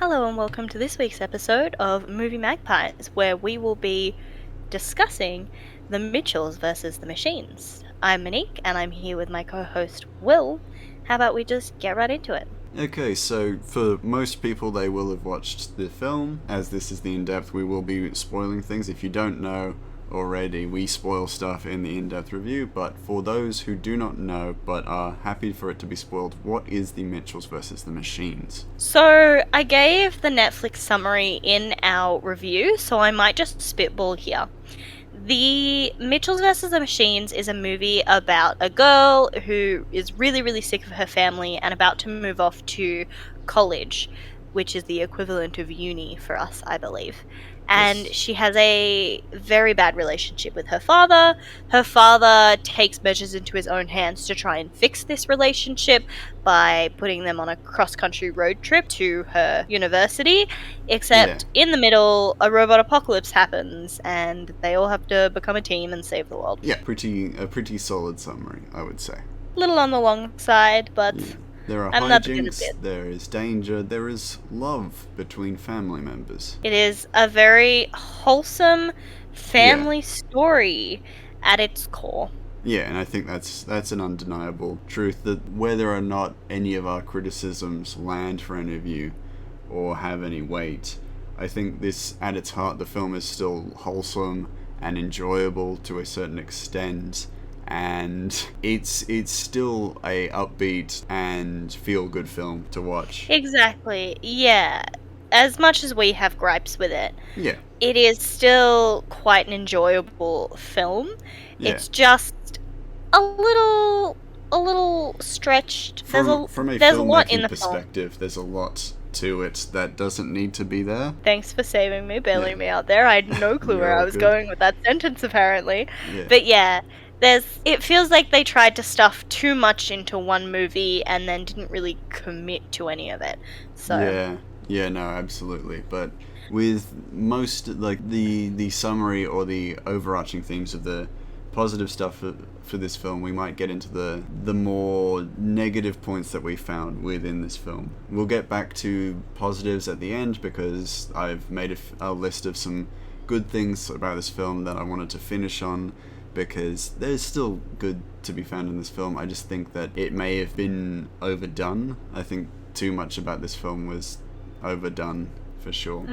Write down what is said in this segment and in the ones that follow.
Hello and welcome to this week's episode of Movie Magpies, where we will be discussing the Mitchells versus the Machines. I'm Monique and I'm here with my co-host Will. How about we just get right into it? Okay, so for most people, they will have watched the film. As this is the in-depth, we will be spoiling things. If you don't know already, we spoil stuff in the in-depth review, but for those who do not know but are happy for it to be spoiled, what is the Mitchells versus the Machines? So, I gave the Netflix summary in our review, so I might just spitball here. The Mitchells vs. the Machines is a movie about a girl who is really, really sick of her family and about to move off to college, which is the equivalent of uni for us, I believe. And Yes. she has a very bad relationship with her father. Her father takes measures into his own hands to try and fix this relationship by putting them on a cross-country road trip to her university. Yeah. Except in the middle, a robot apocalypse happens, and they all have to become a team and save the world. Yeah, a pretty solid summary, I would say. Little on the long side, but Yeah. There are I'm not gonna hijinks, bit. there is danger, there is love between family members. It is a very wholesome family story at its core. Yeah, and I think that's an undeniable truth that whether or not any of our criticisms land for any of you or have any weight, I think this at its heart the film is still wholesome and enjoyable to a certain extent, and it's still a upbeat and feel good film to watch. Exactly, yeah. As much as we have gripes with it, Yeah. it is still quite an enjoyable film. Yeah. It's just a little stretched. There's a From a lot in filmmaking the film. perspective, there's a lot to it that doesn't need to be there. Thanks for saving me, bailing me out there. I had no clue You're where I all was good. going with that sentence, apparently. Yeah. But yeah, it feels like they tried to stuff too much into one movie and then didn't really commit to any of it. So Yeah, no, absolutely. But with most like the summary or the overarching themes of the positive stuff for this film, we might get into the more negative points that we found within this film. We'll get back to positives at the end because I've made a list of some good things about this film that I wanted to finish on, because there's still good to be found in this film. I just think that it may have been overdone. I think too much about this film was overdone for sure.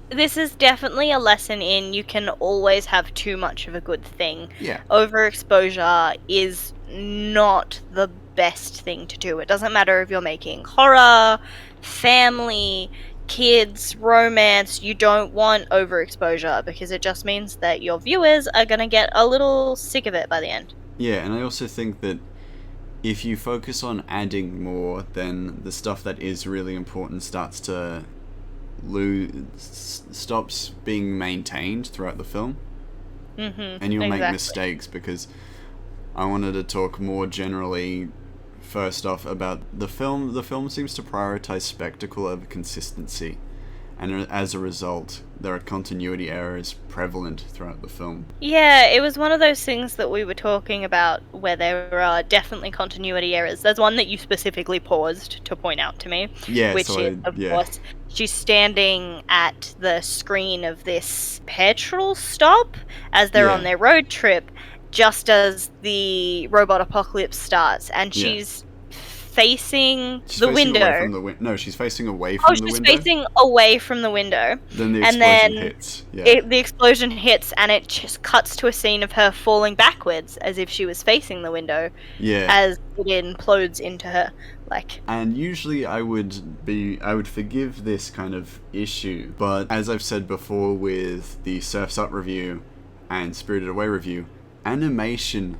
this is definitely a lesson in you can always have too much of a good thing. Yeah. Overexposure is not the best thing to do. It doesn't matter if you're making horror, family, kids, romance. You don't want overexposure because it just means that your viewers are going to get a little sick of it by the end. Yeah, and I also think that if you focus on adding more, then the stuff that is really important starts to stops being maintained throughout the film, and you'll make mistakes. Because I wanted to talk more generally first off about the film. The film seems to prioritize spectacle over consistency, and as a result, there are continuity errors prevalent throughout the film. Yeah, it was one of those things that we were talking about where there are definitely continuity errors. There's one that you specifically paused to point out to me, Yeah, which is, of course, she's standing at the screen of this petrol stop as they're on their road trip, just as the robot apocalypse starts, and she's facing the window. No, she's facing away from the window. She's facing away from the window. Then the explosion hits. Yeah. The explosion hits, and it just cuts to a scene of her falling backwards as if she was facing the window. Yeah. As it implodes into her. And usually I would forgive this kind of issue, but as I've said before with the Surf's Up review and Spirited Away review, animation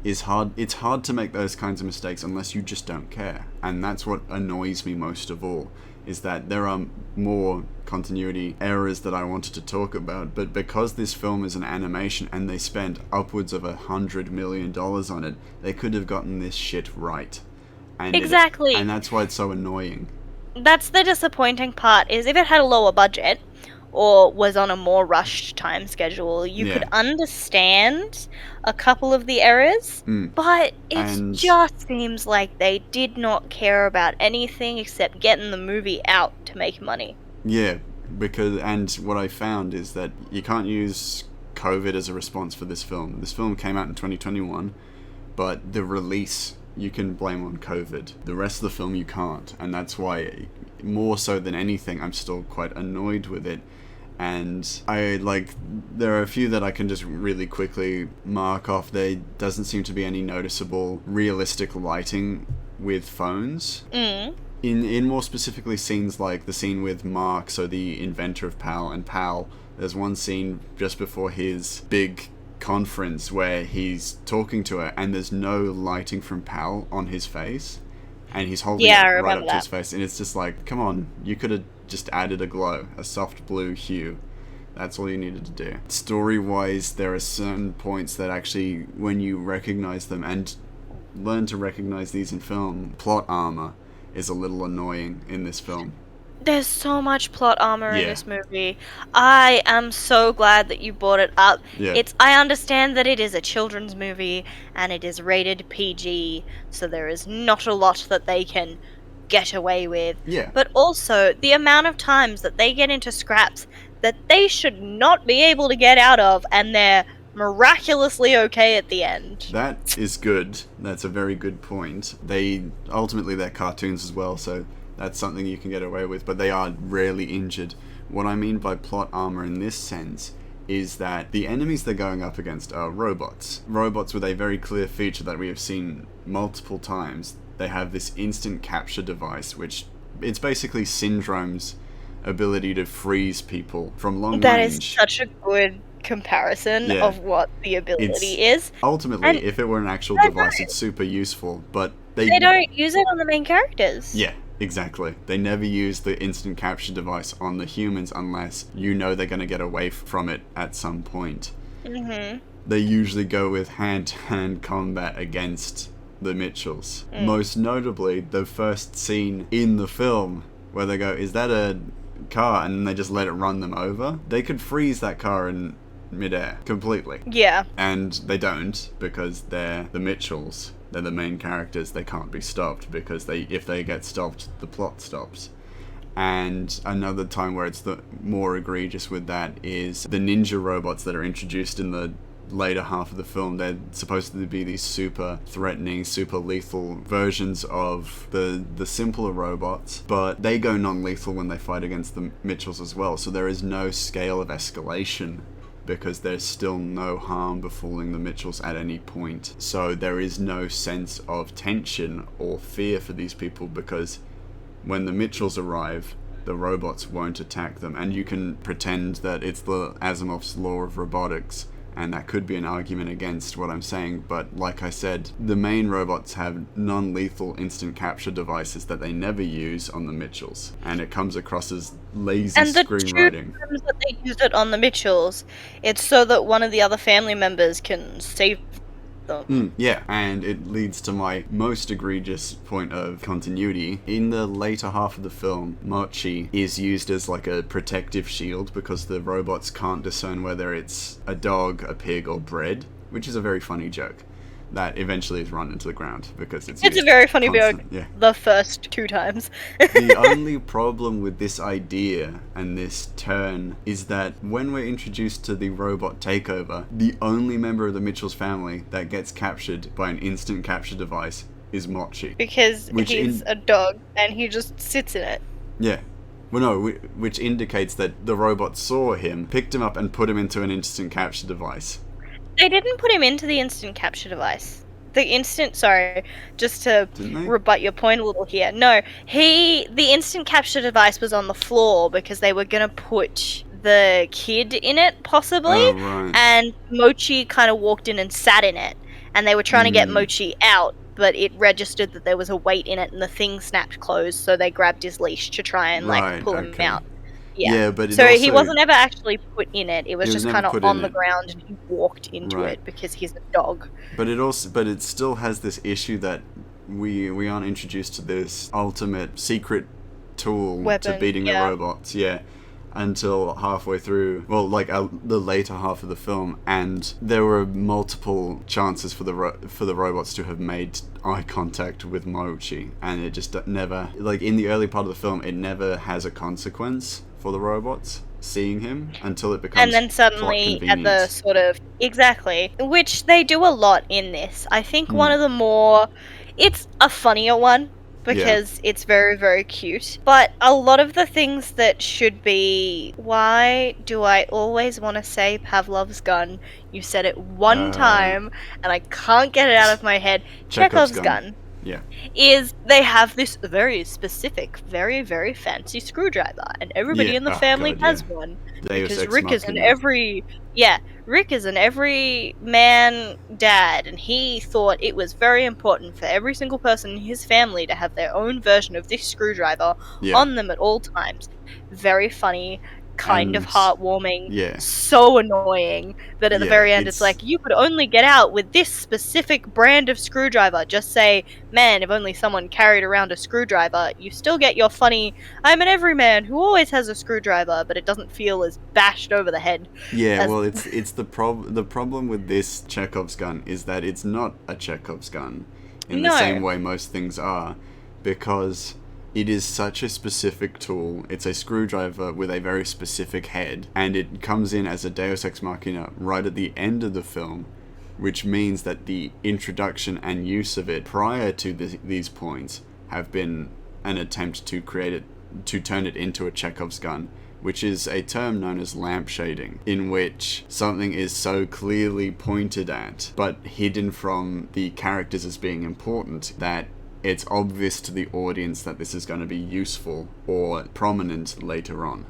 is hard. It's hard to make those kinds of mistakes unless you just don't care. And that's what annoys me most of all, is that there are more continuity errors that I wanted to talk about, but because this film is an animation and they spent upwards of $100 million on it, they could have gotten this shit right. And exactly. And that's why it's so annoying. That's the disappointing part, is if it had a lower budget, or was on a more rushed time schedule, you could understand a couple of the errors, but it just seems like they did not care about anything except getting the movie out to make money. Yeah, because and what I found is that you can't use COVID as a response for this film. This film came out in 2021, but the release you can blame on COVID. The rest of the film you can't, and that's why, more so than anything, I'm still quite annoyed with it. And there are a few that I can just really quickly mark off. There doesn't seem to be any noticeable realistic lighting with phones. In more specifically scenes like the scene with Mark, so the inventor of PAL, and PAL, there's one scene just before his big conference where he's talking to her and there's no lighting from PAL on his face, and he's holding Yeah, I it right up remember to that. his face, and it's just like, come on, you could have just added a glow, a soft blue hue. That's all you needed to do. Story-wise, there are certain points that actually, when you recognize them and learn to recognize these in film, plot armor is a little annoying in this film. There's so much plot armor in Yeah, this movie. I am so glad that you brought it up. yeah, I understand that it is a children's movie and it is rated PG, so there is not a lot that they can get away with. yeah. But also the amount of times that they get into scraps that they should not be able to get out of, and they're miraculously okay at the end. That is good. That's a very good point. They're cartoons as well, so that's something you can get away with, but they are rarely injured. What I mean by plot armor in this sense is that the enemies they're going up against are robots. Robots with a very clear feature that we have seen multiple times. They have this instant capture device, which it's basically Syndrome's ability to freeze people from long That is range. such a good comparison Yeah. of what the ability It's is. And ultimately, if it were an actual they device, it's super useful, but they don't use it on the main characters. yeah, exactly. They never use the instant capture device on the humans unless you know they're going to get away from it at some point. Mm-hmm. They usually go with hand-to-hand combat against the Mitchells. Most notably, the first scene in the film where they go, "Is that a car?" and then they just let it run them over. They could freeze that car in midair completely. Yeah. And they don't, because they're the Mitchells. They're the main characters. They can't be stopped, because if they get stopped, the plot stops. And another time where it's the more egregious with that is the ninja robots that are introduced in the later half of the film. They're supposed to be these super threatening, super lethal versions of the simpler robots, but they go non-lethal when they fight against the Mitchells as well. So there is no scale of escalation, because there's still no harm befalling the Mitchells at any point. So there is no sense of tension or fear for these people, because when the Mitchells arrive, the robots won't attack them. And you can pretend that it's the Asimov's law of robotics, and that could be an argument against what I'm saying, but like I said, the main robots have non-lethal instant capture devices that they never use on the Mitchells, and it comes across as lazy And the screenwriting. two times that they use it on the Mitchells, it's so that one of the other family members can save them. Yeah, and it leads to my most egregious point of continuity. In the later half of the film, Mochi is used as like a protective shield because the robots can't discern whether it's a dog, a pig, or bread, which is a very funny joke that eventually is run into the ground because it's It's a used very funny joke constant- Yeah. the first two times. The only problem with this idea and this turn is that when we're introduced to the robot takeover, the only member of the Mitchell's family that gets captured by an instant capture device is Mochi. Because Which he's a dog and he just sits in it. Yeah. Well, no, which indicates that the robot saw him, picked him up, and put him into an instant capture device. They didn't put him into the instant capture device. Sorry, just to Didn't they? rebut your point a little here. No, the instant capture device was on the floor because they were gonna put the kid in it, possibly, Oh, right. and Mochi kind of walked in and sat in it, and they were trying to get Mochi out, but it registered that there was a weight in it, and the thing snapped closed, so they grabbed his leash to try and Right, pull him okay. out. Yeah, but it so he also- wasn't ever actually put in it. It was He was just never kind of put on in the it. ground, and he walked into Right. it because he's a dog. But it still has this issue that we aren't introduced to this ultimate secret tool to Weapon, beating yeah. the robots. Yeah. until halfway through, well, like the later half of the film, and there were multiple chances for the robots to have made eye contact with Mochi, and it just never, like in the early part of the film, it never has a consequence for the robots seeing him until it And becomes then plot suddenly, at the convenience. sort of exactly, which they do a lot in this. I think one Mm. of the more, it's a funnier one Yeah. because it's very, very cute. But a lot of the things that should be, why do I always want to say Pavlov's gun? You said it one Uh, time, and I can't get it out of my head. Chekhov's Chekhov's gun. gun Yeah. is they have this very specific, very, very fancy screwdriver, and everybody Yeah. in the Oh family god. Yeah. has one Deus because ex Rick is in machina. every man dad, and he thought it was very important for every single person in his family to have their own version of this screwdriver Yeah. on them at all times. Very funny, kind of And heartwarming, yeah. so annoying that at the Yeah. very end it's It's like, you could only get out with this specific brand of screwdriver. Just say, man, if only someone carried around a screwdriver. You still get your funny, I'm an everyman who always has a screwdriver, but it doesn't feel as bashed over the head yeah. as Well, it's the problem with this Chekhov's gun is that it's not a Chekhov's gun in the same no. way most things are, because it is such a specific tool. It's a screwdriver with a very specific head, and it comes in as a Deus Ex Machina right at the end of the film, which means that the introduction and use of it prior to these points have been an attempt to create it, to turn it into a Chekhov's gun, which is a term known as lamp shading, in which something is so clearly pointed at but hidden from the characters as being important that it's obvious to the audience that this is going to be useful or prominent later on.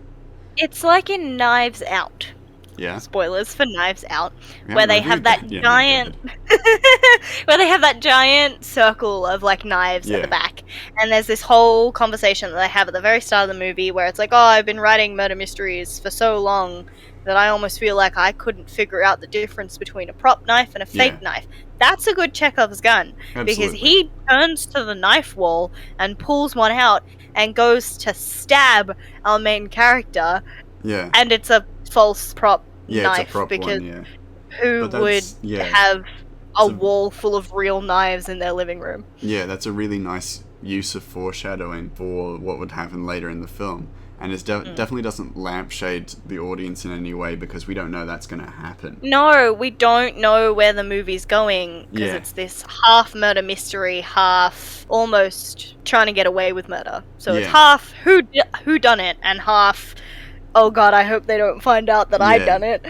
It's like in Knives Out. Yeah? Spoilers for Knives Out, We where haven't they have reviewed that that yet. No, go giant ahead. where they have that giant circle of like knives at the Yeah. back, and there's this whole conversation that they have at the very start of the movie where it's like, oh, I've been writing murder mysteries for so long that I almost feel like I couldn't figure out the difference between a prop knife and a Yeah. fake knife. That's a good Chekhov's gun, because Absolutely. he turns to the knife wall and pulls one out and goes to stab our main character, Yeah. and it's a false prop Yeah, it's a knife, prop because one, yeah. who But would that's, yeah. have a It's a- wall full of real knives in their living room? Yeah, that's a really nice use of foreshadowing for what would happen later in the film. And it definitely doesn't lampshade the audience in any way, because we don't know that's going to happen. No, we don't know where the movie's going, because Yeah. it's this half murder mystery, half almost trying to get away with murder. So it's Yeah. half who done it, and half, oh god, I hope they don't find out that I Yeah. done it.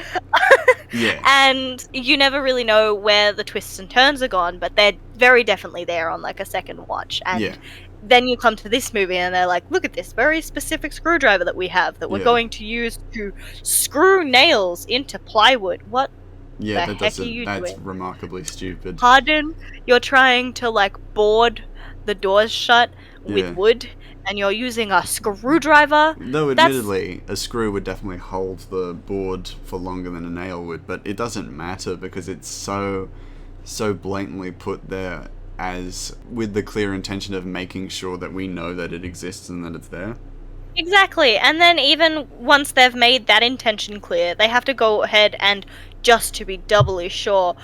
Yeah. And you never really know where the twists and turns are gone, but they're very definitely there on like a second watch. And Yeah. then you come to this movie and they're like, look at this very specific screwdriver that we have that we're Yeah. going to use to screw nails into plywood. What Yeah, the that heck are doesn't. you That's doing? remarkably stupid. Pardon? You're trying to like board the doors shut with Yeah. wood, and you're using a screwdriver? Though, That's admittedly, a screw would definitely hold the board for longer than a nail would, but it doesn't matter because it's so blatantly put there as with the clear intention of making sure that we know that it exists and that it's there. exactly. And then even once they've made that intention clear, they have to go ahead and, just to be doubly sure,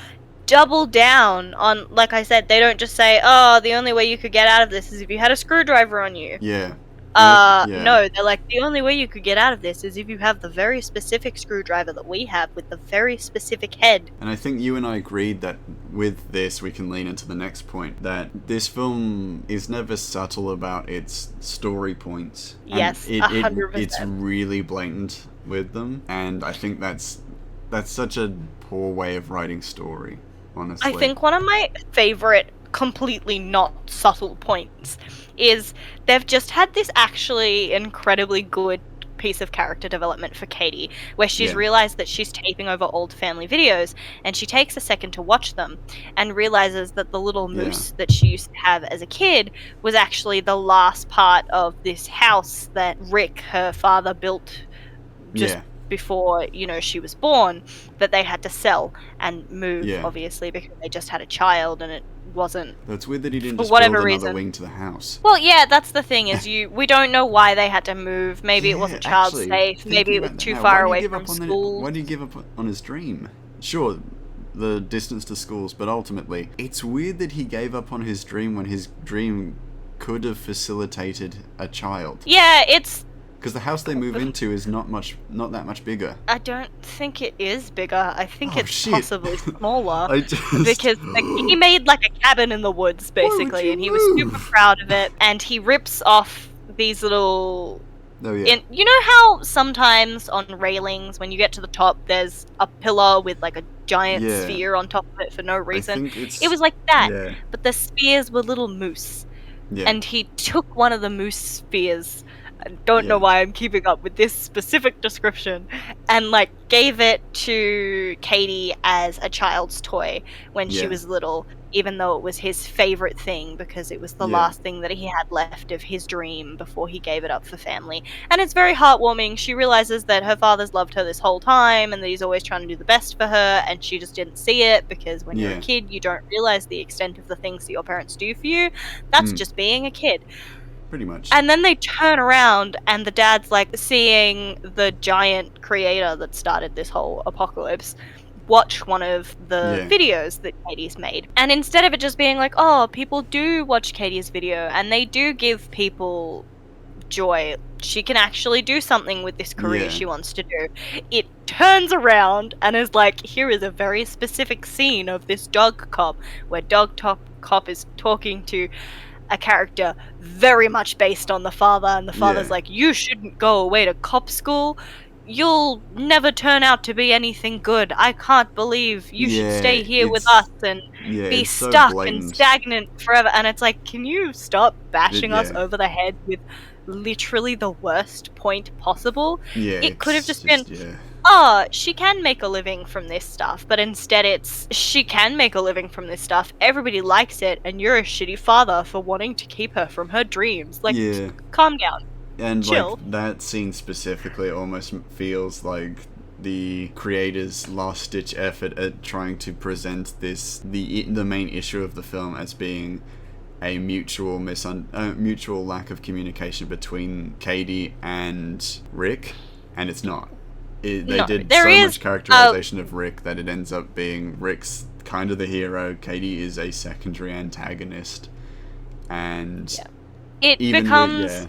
double down on, like I said, they don't just say, oh, the only way you could get out of this is if you had a screwdriver on you. Yeah. Yeah. No, they're like, the only way you could get out of this is if you have the very specific screwdriver that we have with the very specific head. And I think you and I agreed that with this we can lean into the next point, that this film is never subtle about its story points. And Yes, it's 100%. really blatant with them, and I think that's such a poor way of writing story, honestly. I think one of my favorite, completely not subtle points is they've just had this actually incredibly good piece of character development for Katie, where she's Yeah. realized that she's taping over old family videos, and she takes a second to watch them and realizes that the little moose that she used to have as a kid was actually the last part of this house that Rick, her father, built just Yeah. before, she was born, that they had to sell and move, Yeah. obviously, because they just had a child and it wasn't, But it's weird that he didn't for just build whatever another reason. wing to the house. Well, yeah, that's the thing is we don't know why they had to move. Maybe it Yeah, wasn't child actually, safe. Maybe thinking it was about that too now, why far do you away give from up on the? schools. Why do you give up on his dream? Sure, the distance to schools, but ultimately, it's weird that he gave up on his dream when his dream could have facilitated a child. Yeah, it's. Because the house they move into is not that much bigger. I don't think it is bigger. I think Oh it's shit! possibly smaller I just. because he made like a cabin in the woods Why would basically, you and he was super move? proud of it. And he rips off these little. Oh yeah. You know how sometimes on railings, when you get to the top, there's a pillar with like a giant Yeah. sphere on top of it for no I reason? think It it's. was like that, Yeah. but the spears were little moose. Yeah. And he took one of the moose spears. I don't know Yeah. why I'm keeping up with this specific description, and like gave it to Katie as a child's toy when she Yeah. was little, even though it was his favorite thing because it was the Yeah. last thing that he had left of his dream before he gave it up for family. And it's very heartwarming. She realizes that her father's loved her this whole time and that he's always trying to do the best for her, and she just didn't see it because when you're a Yeah. kid, you don't realize the extent of the things that your parents do for you. That's just being a kid. Pretty much. And then they turn around and the dad's like seeing the giant creator that started this whole apocalypse watch one of the Yeah. videos that Katie's made. And instead of it just being like, oh, people do watch Katie's video and they do give people joy, she can actually do something with this career Yeah. she wants to do. It turns around and is like, here is a very specific scene of this dog cop where cop is talking to a character very much based on the father, and the father's Yeah. like, you shouldn't go away to cop school. You'll never turn out to be anything good. I can't believe you should Yeah. stay here with us and be It's so stuck and blatant. stagnant forever. And it's like, can you stop bashing us Yeah. over the head with literally the worst point possible? Yeah. It could have It's just been, yeah. oh, she can make a living from this stuff, but instead it's, she can make a living from this stuff, everybody likes it, and you're a shitty father for wanting to keep her from her dreams. Like, Yeah. calm down. And Chill. like that scene specifically almost feels like the creator's last ditch effort at trying to present the main issue of the film as being a mutual lack of communication between Katie and Rick, and it's not. They No, did there so is, much characterization of Rick that it ends up being Rick's kind of the hero. Katie is a secondary antagonist, and Yeah. It even becomes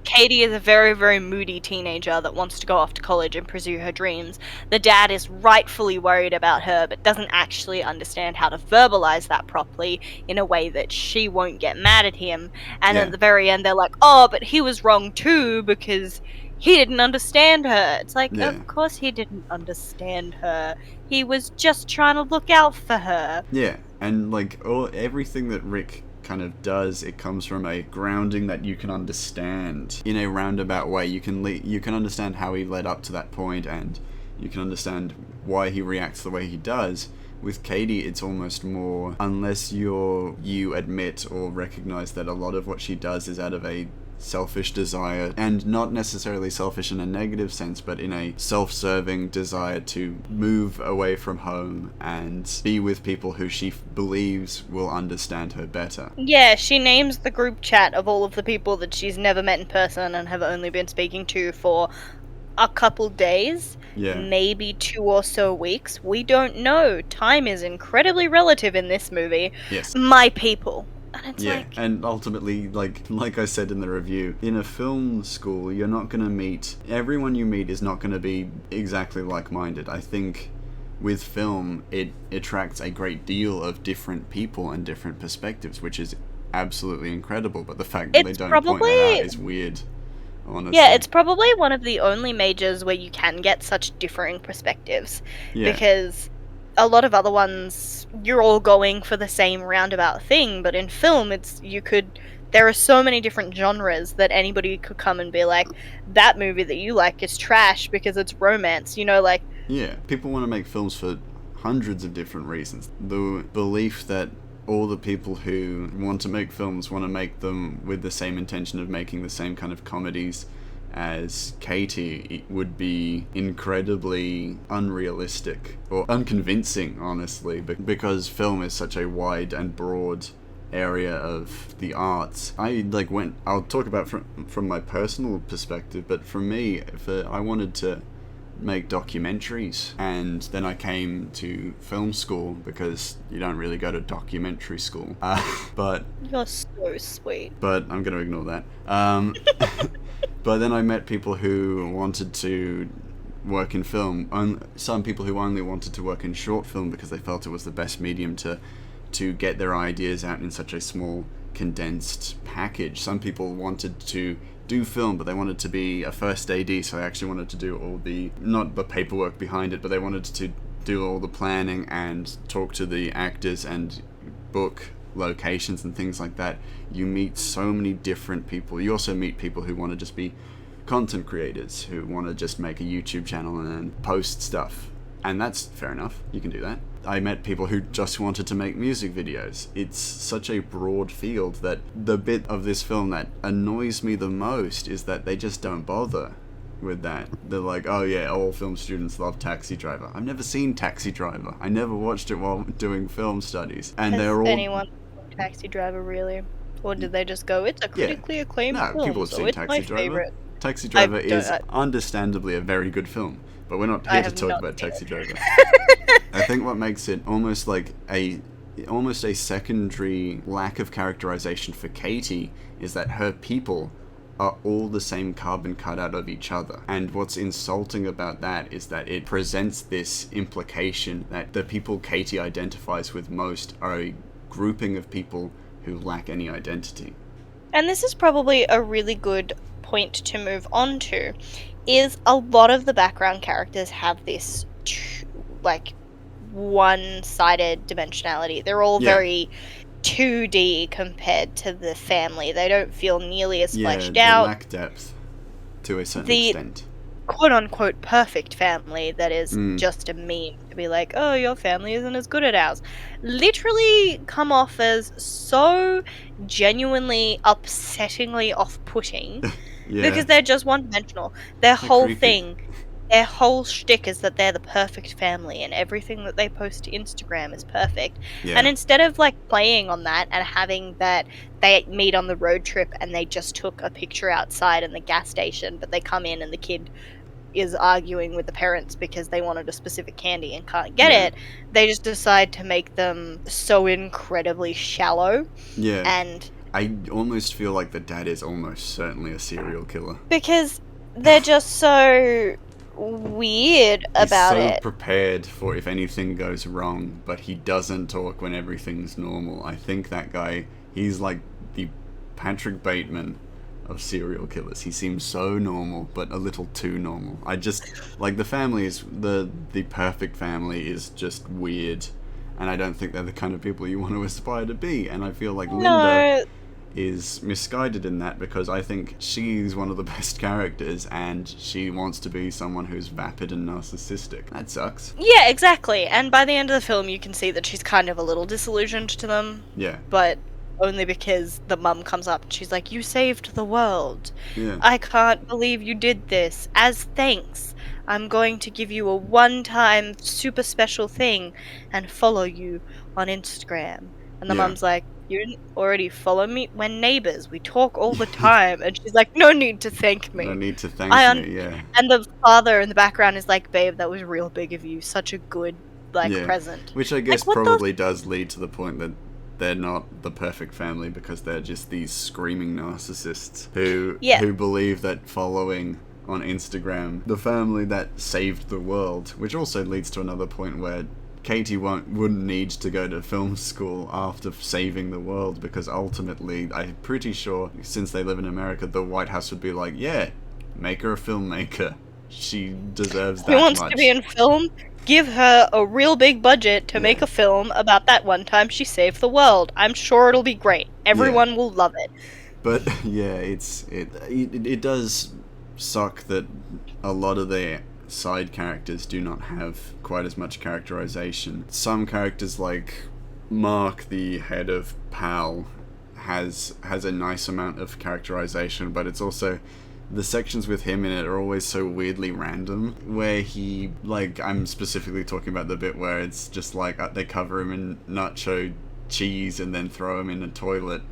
Katie is a very, very moody teenager that wants to go off to college and pursue her dreams. The dad is rightfully worried about her, but doesn't actually understand how to verbalize that properly in a way that she won't get mad at him. And Yeah. at the very end, they're like, oh, but he was wrong too because he didn't understand her. It's like, Yeah. of course he didn't understand her. He was just trying to look out for her. Yeah, and like everything that Rick kind of does, it comes from a grounding that you can understand in a roundabout way. You can understand how he led up to that point, and you can understand why he reacts the way he does. With Katie, it's almost more, unless you admit or recognize that a lot of what she does is out of a selfish desire, and not necessarily selfish in a negative sense, but in a self-serving desire to move away from home and be with people who she believes will understand her better. Yeah, she names the group chat of all of the people that she's never met in person and have only been speaking to for a couple days, Yeah. maybe 2 or so weeks. We don't know. Time is incredibly relative in this movie. Yes. My people. And it's Yeah, like, and ultimately, like I said in the review, in a film school, you're not going to meet... Everyone you meet is not going to be exactly like-minded. I think with film, it attracts a great deal of different people and different perspectives, which is absolutely incredible, but the fact that they it's don't point that probably... out is weird, honestly. Yeah, it's probably one of the only majors where you can get such differing perspectives. Yeah. Because a lot of other ones, you're all going for the same roundabout thing, but in film, there are so many different genres that anybody could come and be like, that movie that you like is trash because it's romance, like... Yeah, people want to make films for hundreds of different reasons. The belief that all the people who want to make films want to make them with the same intention of making the same kind of comedies as Katie, it would be incredibly unrealistic or unconvincing, honestly, because film is such a wide and broad area of the arts. I'll talk about from my personal perspective, but for me, I wanted to make documentaries, and then I came to film school because you don't really go to documentary school. But You're so sweet. but I'm going to ignore that. But then I met people who wanted to work in film. Some people who only wanted to work in short film because they felt it was the best medium to get their ideas out in such a small, condensed package. Some people wanted to do film, but they wanted to be a first AD, so they actually wanted to do all the, not the paperwork behind it, but they wanted to do all the planning and talk to the actors and book locations and things like that. You meet so many different people. You also meet people who want to just be content creators, who want to just make a YouTube channel and then post stuff. And that's fair enough, you can do that. I met people who just wanted to make music videos. It's such a broad field that the bit of this film that annoys me the most is that they just don't bother with that. They're like, oh yeah, all film students love Taxi Driver. I've never seen Taxi Driver. I never watched it while doing film studies. And they're all... anyone seen Taxi Driver, really? Or did they just go, it's a critically acclaimed film, people have so seen it's Taxi my Driver. favorite. Taxi Driver is understandably a very good film, but we're not here to talk about Taxi Driver. I think what makes it almost a secondary lack of characterization for Katie is that her people are all the same carbon cutout of each other. And what's insulting about that is that it presents this implication that the people Katie identifies with most are a grouping of people who lack any identity. And this is probably a really good point to move on to, is a lot of the background characters have this one-sided dimensionality. They're all very 2D compared to the family. They don't feel nearly as fleshed out. They lack depth to a certain extent. Quote-unquote perfect family that is just a meme to be like, oh, your family isn't as good as ours, literally come off as so genuinely upsettingly off-putting because they're just one-dimensional. They're whole shtick is that they're the perfect family and everything that they post to Instagram is perfect. And instead of playing on that and having that they meet on the road trip and they just took a picture outside in the gas station, but they come in and the kid is arguing with the parents because they wanted a specific candy and can't get it, they just decide to make them so incredibly shallow. And I almost feel like the dad is almost certainly a serial killer. Because they're just so weird about He's so it. prepared for if anything goes wrong, but he doesn't talk when everything's normal. I think that guy, he's like the Patrick Bateman of serial killers. He seems so normal, but a little too normal. I just, the family is, the perfect family is just weird, and I don't think they're the kind of people you want to aspire to be, and I feel like Linda is misguided in that because I think she's one of the best characters and she wants to be someone who's vapid and narcissistic. That sucks. Yeah, exactly. And by the end of the film you can see that she's kind of a little disillusioned to them. Yeah. But only because the mum comes up and she's like, you saved the world. Yeah. I can't believe you did this. As thanks, I'm going to give you a one-time super special thing and follow you on Instagram. And the mum's like, you didn't already follow me? We're neighbors. We talk all the time. And she's like, no need to thank me. No need to thank me, yeah. And the father in the background is like, babe, that was real big of you. Such a good, present. Which I guess probably does lead to the point that they're not the perfect family because they're just these screaming narcissists who believe that following on Instagram the family that saved the world, which also leads to another point where Katie wouldn't need to go to film school after saving the world because ultimately, I'm pretty sure, since they live in America, the White House would be like, yeah, make her a filmmaker. She deserves that much. Who wants to be in film? Give her a real big budget to make a film about that one time she saved the world. I'm sure it'll be great. Everyone will love it. But yeah, it does suck that a lot of the side characters do not have quite as much characterization. Some characters like Mark, the head of PAL, has a nice amount of characterization, but it's also the sections with him in it are always so weirdly random, where he, like, I'm specifically talking about the bit where it's just like they cover him in nacho cheese and then throw him in a toilet,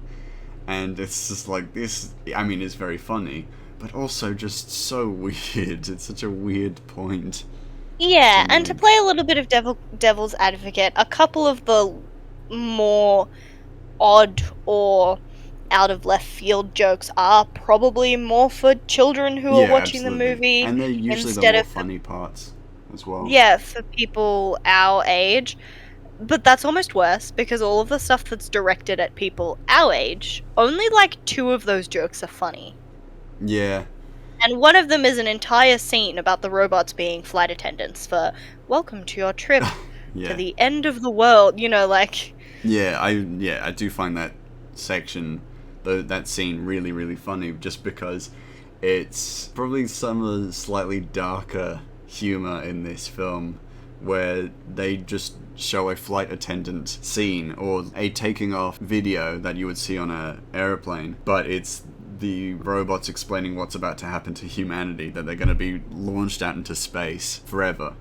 and it's just like, this, I mean, it's very funny, but also just so weird. It's such a weird point to Yeah, and to make. play a little bit of devil's advocate, a couple of the more odd or out of left field jokes are probably more for children who are Yeah, watching the absolutely. movie And they're usually the instead more of funny parts as well. for people our age. But that's almost worse because all of the stuff that's directed at people our age, only like two of those jokes are funny. Yeah. And one of them is an entire scene about the robots being flight attendants for welcome to your trip to Yeah. the end of the world, like I do find that section, that scene really, really funny, just because it's probably some of the slightly darker humor in this film, where they just show a flight attendant scene or a taking off video that you would see on a airplane, but it's the robots explaining what's about to happen to humanity, that they're going to be launched out into space forever.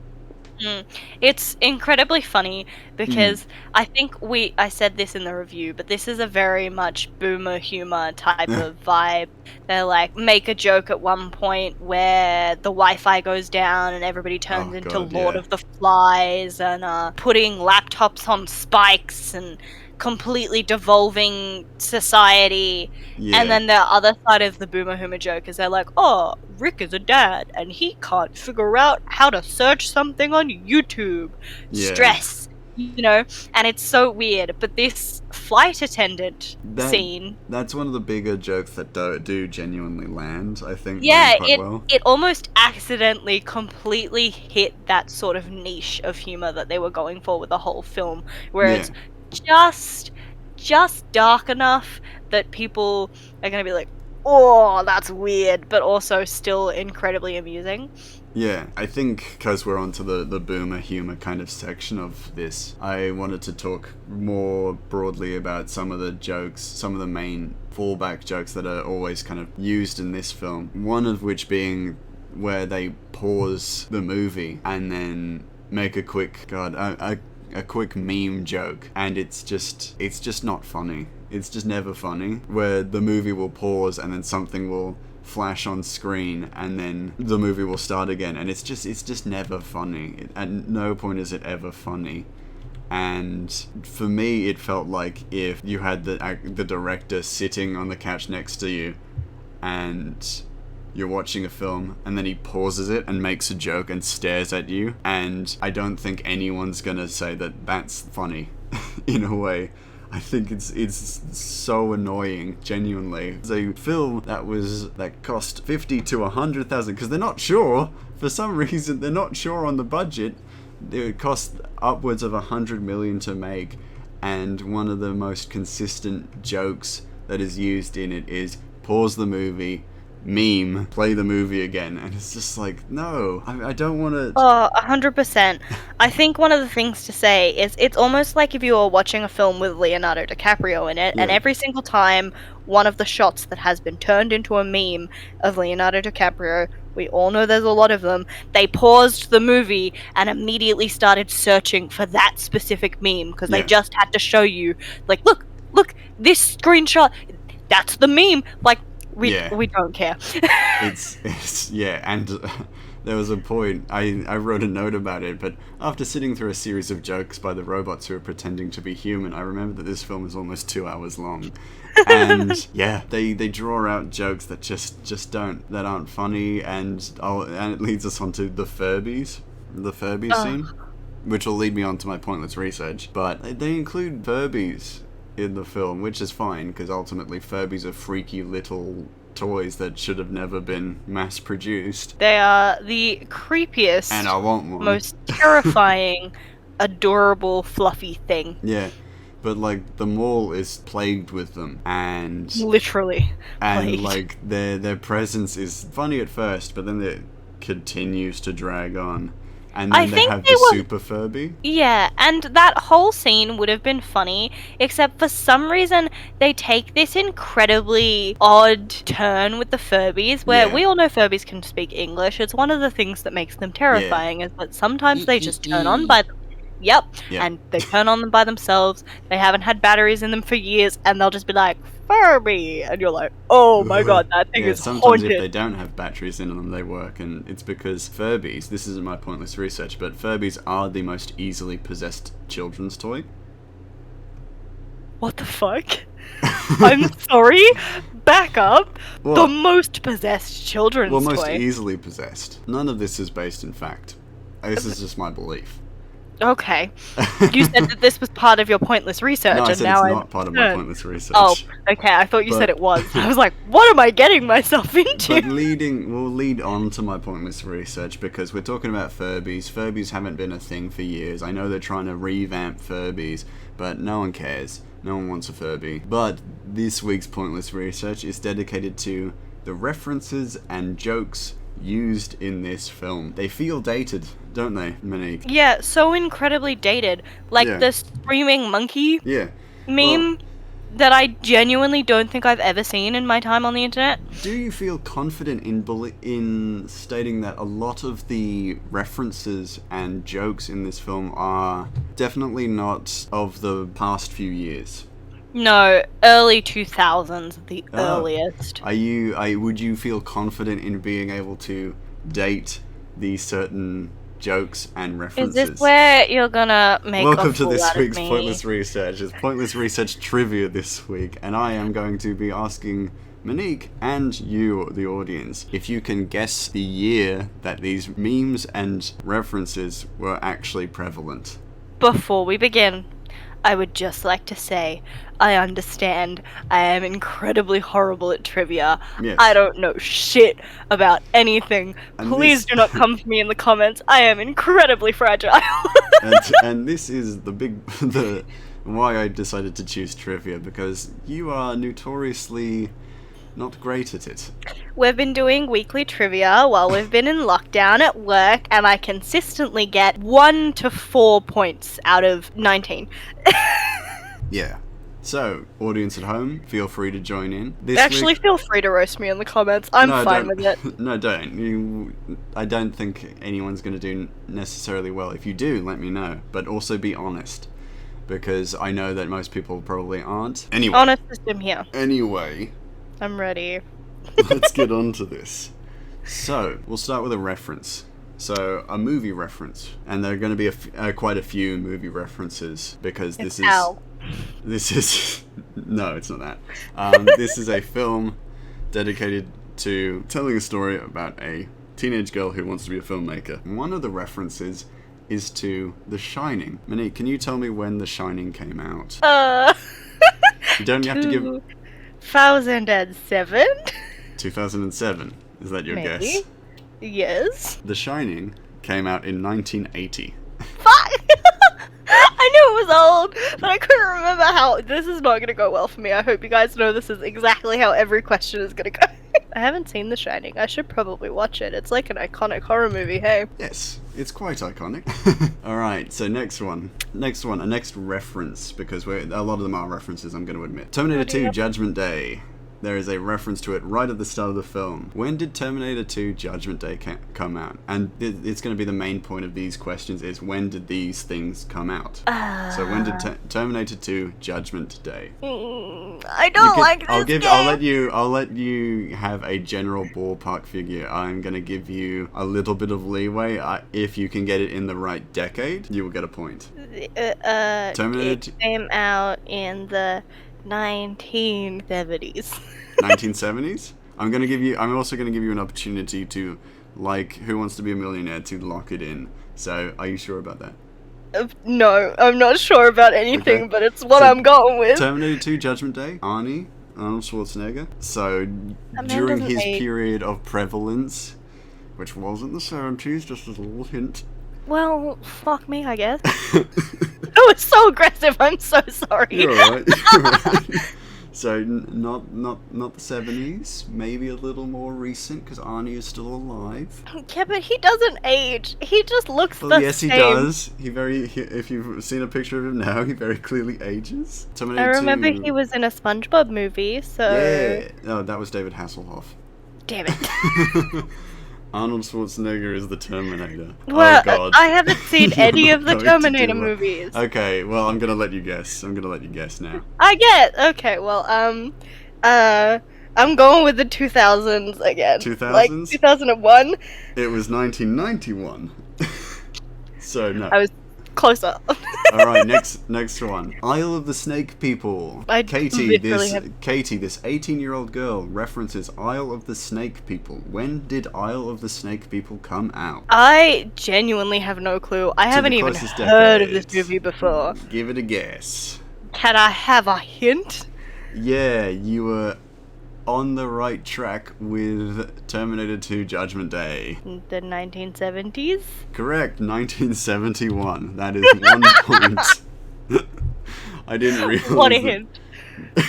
It's incredibly funny Mm. because I said this in the review, but this is a very much boomer humor type of vibe. They like make a joke at one point where the Wi-Fi goes down and everybody turns Oh into god, Lord yeah. of the Flies, and putting laptops on spikes and completely devolving society. And Yeah. then the other side of the boomer humor joke is they're like, oh, Rick is a dad and he can't figure out how to search something on YouTube. Yeah. Stress, and it's so weird. But this flight attendant That scene, that's one of the bigger jokes that do genuinely land. I think land yeah, quite well. it almost accidentally completely hit that sort of niche of humor that they were going for with the whole film, where Yeah. it's just dark enough that people are going to be like, oh, that's weird, but also still incredibly amusing. Yeah, I think because we're onto the boomer humor kind of section of this, I wanted to talk more broadly about some of the jokes, some of the main fallback jokes that are always kind of used in this film. One of which being where they pause the movie and then make a quick, a quick meme joke, and it's just not funny. It's just never funny. Where the movie will pause and then something will flash on screen and then the movie will start again, and it's just never funny. At no point is it ever funny. And for me, it felt like if you had the director sitting on the couch next to you, and you're watching a film, and then he pauses it and makes a joke and stares at you, and I don't think anyone's gonna say that that's funny. In a way, I think it's so annoying. Genuinely, it's a film that cost 50 to 100,000 because they're not sure, for some reason they're not sure on the budget. It cost upwards of 100 million to make, and one of the most consistent jokes that is used in it is pause the movie, meme, play the movie again, and it's just like, no, I don't want to. Oh, 100%. I think one of the things to say is it's almost like if you were watching a film with Leonardo DiCaprio in it, and Yeah, every single time one of the shots that has been turned into a meme of Leonardo DiCaprio, we all know there's a lot of them, they paused the movie and immediately started searching for that specific meme because they yeah, just had to show you, like, look, this screenshot, that's the meme. Like, yeah. we don't care. It's yeah, and there was a point I wrote a note about it, but after sitting through a series of jokes by the robots who are pretending to be human, I remember that this film is almost 2 hours long, and yeah, they draw out jokes that just that aren't funny, and it leads us onto the Furbies scene, which will lead me on to my pointless research. But they include Furbies in the film, which is fine because ultimately Furbies are freaky little toys that should have never been mass produced. They are the And creepiest, I want one. most terrifying, adorable, fluffy thing. Yeah. But like the mall is plagued with them, Literally and plagued. like their presence is funny at first, but then it continues to drag on. And I then they think have they the were. super Furby. Yeah, and that whole scene would have been funny, except for some reason they take this incredibly odd turn with the Furbies, where Yeah. we all know Furbies can speak English. It's one of the things that makes them Yeah. terrifying, is that sometimes they just turn on E. by Yep, Yeah. and they turn on them by themselves. They haven't had batteries in them for years, and they'll just be like, Furby! And you're like, oh my god, that thing Yeah, is sometimes if haunted. they don't have batteries in them, they work, and it's because Furbies, this isn't my pointless research, but Furbies are the most easily possessed children's toy. What the fuck? I'm sorry? Back up. The What? most possessed Well, children's most toy. easily possessed. None of this is based in fact. This is just my belief. Okay. You said that this was part of your pointless No, research, I and said it's now I'm not part of my concerned. pointless Oh, research. okay. I thought you said But it was. I was like, what am I getting myself into? But we'll lead on to my pointless research because we're talking about Furbies. Furbies haven't been a thing for years. I know they're trying to revamp Furbies, but no one cares. No one wants a Furby. But this week's pointless research is dedicated to the references and jokes used in this film. They feel dated, don't they, Monique? Yeah, so incredibly dated. Like Yeah. the screaming monkey Yeah. meme that I genuinely don't think I've ever seen in my time on the internet. Do you feel confident in stating that a lot of the references and jokes in this film are definitely not of the past few years? No, early 2000s, the Oh. earliest. Would you feel confident in being able to date these certain jokes and Is references? this where you're gonna make Welcome a to fool this out of week's me? Pointless Research. It's Pointless Research Trivia this week, and I am going to be asking Monique and you, the audience, if you can guess the year that these memes and references were actually prevalent. Before we begin, I would just like to say, I understand I am incredibly horrible at trivia. Yes. I don't know shit about anything. And Please this- do not come for me in the comments. I am incredibly fragile. and this is the why I decided to choose trivia, because you are notoriously not great at it. We've been doing weekly trivia while we've been in lockdown at work, and I consistently get 1 to 4 points out of 19. Yeah. So, audience at home, feel free to join in. This Actually, week- fine free to roast me in the comments. I'm No, fine don't. with it. No, don't. I don't think anyone's going to do necessarily well. If you do, let me know. But also be honest, because I know that most people probably aren't. Anyway. Honest system here. Anyway, I'm ready. let's get on to this. So, we'll start with a reference. So, a movie reference. And there are going to be quite a few movie references, because It's this is... Al. This is... No, it's not that. This is a film dedicated to telling a story about a teenage girl who wants to be a filmmaker. One of the references is to The Shining. Monique, can you tell me when The Shining came out? You don't have to give... 2007? 2007. Is that your Maybe. guess? Yes. The Shining came out in 1980. Fuck! I knew it was old, but I couldn't remember how. This is not gonna go well for me. I hope you guys know this is exactly how every question is gonna go. I haven't seen The Shining. I should probably watch it. It's like an iconic horror movie, hey? Yes, it's quite iconic. Alright, so next one, a next reference, because a lot of them are references, I'm going to admit. Terminator 2 Judgment Day. There is a reference to it right at the start of the film. When did Terminator 2 Judgment Day come out? And it's going to be the main point of these questions is, when did these things come out? So when did Terminator 2 Judgment Day? I don't like this game. I'll let you have a general ballpark figure. I'm gonna give you a little bit of leeway. If you can get it in the right decade, you will get a point. Terminator It came out in the 1970s. 1970s. I'm also gonna give you an opportunity to, like Who Wants to Be a Millionaire, to lock it in. So, are you sure about that? No, I'm not sure about anything, Okay. but it's what So, I'm going with. Terminator 2 Judgment Day, Arnold Schwarzenegger. So, man during doesn't his age. period of prevalence, which was in the 70s, just as a little hint. Well, fuck me, I guess. That was so aggressive. I'm so sorry. You're alright. You're alright. So not the 70s, maybe a little more recent because Arnie is still alive. Yeah, but he doesn't age. He just looks Well, the yes, he same. does. If you've seen a picture of him now, he very clearly ages. I Terminator remember 2. he was in a SpongeBob movie, so... Yeah. Oh, that was David Hasselhoff. Damn it. Arnold Schwarzenegger is the Terminator. Well, Oh God. I haven't seen any You're of the going to Terminator do well. movies. Okay, well, I'm gonna let you guess. I'm gonna let you guess now. I get. Okay, well, I'm going with the 2000s again. Like 2000s? 2001. It was 1991. So no. I was closer. All right, next one. Isle of the Snake People. I Katie, literally this have- Katie, this 18-year-old girl references Isle of the Snake People. When did Isle of the Snake People come out? I genuinely have no clue. I haven't the even closest heard of this decade. movie before. Give it a guess. Can I have a hint? Yeah, you were on the right track with Terminator 2 Judgment Day. The 1970s? Correct, 1971. That is 1 point. I didn't realize. What a that-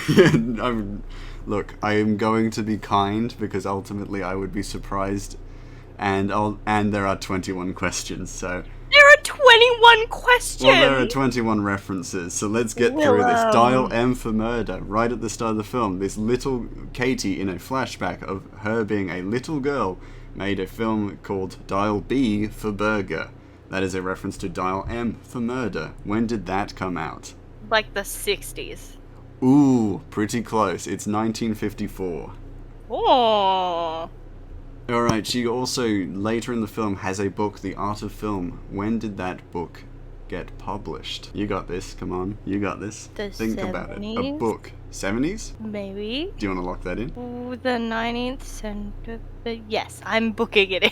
hint. Look, I am going to be kind because ultimately I would be surprised, and there are 21 questions. So There are 21 questions! well, there are 21 references. So let's get through this. Willem. Dial M for murder. Right at the start of the film, this little Katie in a flashback of her being a little girl made a film called Dial B for burger. That is a reference to Dial M for murder. When did that come out? Like the 60s. Ooh, pretty close. It's 1954. Oh. Alright, she also, later in the film, has a book, The Art of Film. When did that book get published? You got this, come on. You got this. The Think about it. A 70s? book. 70s? Maybe. Do you want to lock that in? Ooh, the 19th century. Yes, I'm booking it in.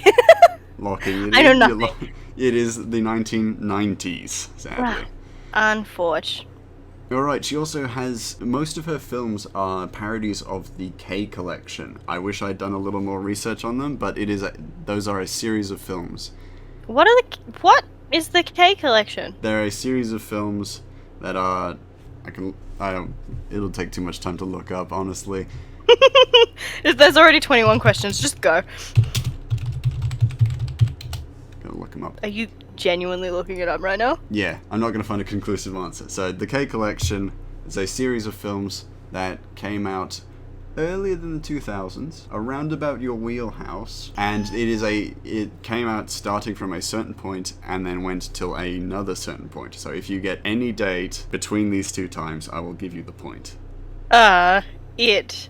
Locking it I know in. You're nothing. It is the 1990s, sadly. Unfortunate. Alright, she also has... Most of her films are parodies of the K Collection. I wish I'd done a little more research on them, but those are a series of films. What is the K collection? They're a series of films that are... It'll take too much time to look up, honestly. There's already 21 questions. Just go. Gotta look them up. Are you genuinely looking it up right now? Yeah, I'm not gonna find a conclusive answer. So, the K Collection is a series of films that came out earlier than the 2000s, around about your wheelhouse, and it came out starting from a certain point and then went till another certain point. So if you get any date between these two times, I will give you the point. It